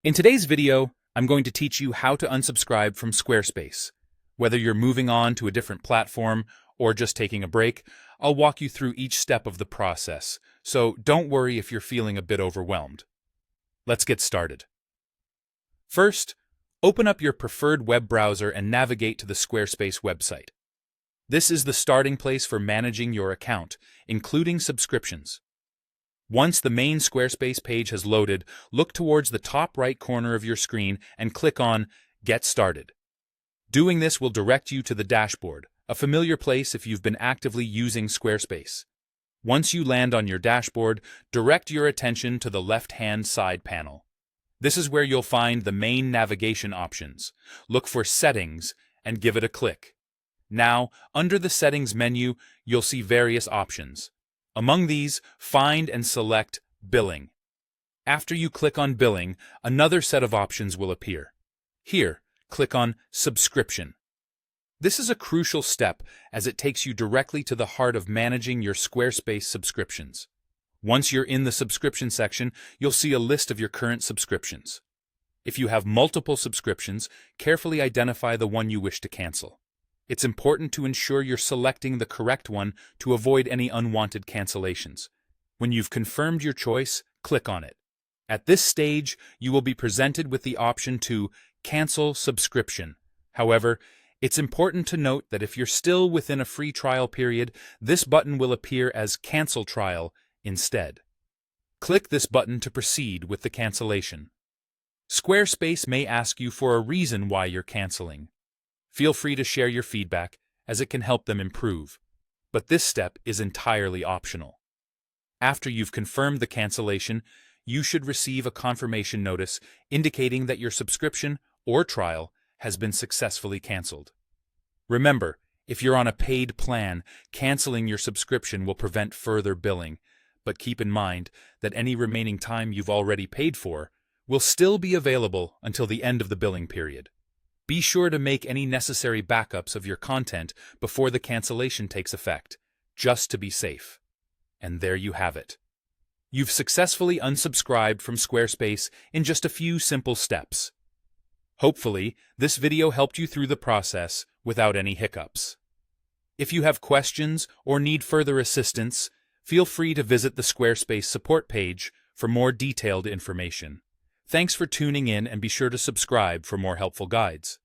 In today's video, I'm going to teach you how to unsubscribe from Squarespace. Whether you're moving on to a different platform or just taking a break, I'll walk you through each step of the process, so don't worry if you're feeling a bit overwhelmed. Let's get started. First, open up your preferred web browser and navigate to the Squarespace website. This is the starting place for managing your account, including subscriptions. Once the main Squarespace page has loaded, look towards the top right corner of your screen and click on Get Started. Doing this will direct you to the dashboard, a familiar place if you've been actively using Squarespace. Once you land on your dashboard, direct your attention to the left-hand side panel. This is where you'll find the main navigation options. Look for Settings and give it a click. Now, under the Settings menu, you'll see various options. Among these, find and select Billing. After you click on Billing, another set of options will appear. Here, click on Subscription. This is a crucial step as it takes you directly to the heart of managing your Squarespace subscriptions. Once you're in the subscription section, you'll see a list of your current subscriptions. If you have multiple subscriptions, carefully identify the one you wish to cancel. It's important to ensure you're selecting the correct one to avoid any unwanted cancellations. When you've confirmed your choice, click on it. At this stage, you will be presented with the option to cancel subscription. However, it's important to note that if you're still within a free trial period, this button will appear as Cancel Trial instead. Click this button to proceed with the cancellation. Squarespace may ask you for a reason why you're canceling. Feel free to share your feedback, as it can help them improve. But this step is entirely optional. After you've confirmed the cancellation, you should receive a confirmation notice indicating that your subscription or trial has been successfully canceled. Remember, if you're on a paid plan, canceling your subscription will prevent further billing, but keep in mind that any remaining time you've already paid for will still be available until the end of the billing period. Be sure to make any necessary backups of your content before the cancellation takes effect, just to be safe. And there you have it. You've successfully unsubscribed from Squarespace in just a few simple steps. Hopefully, this video helped you through the process without any hiccups. If you have questions or need further assistance, feel free to visit the Squarespace support page for more detailed information. Thanks for tuning in and be sure to subscribe for more helpful guides.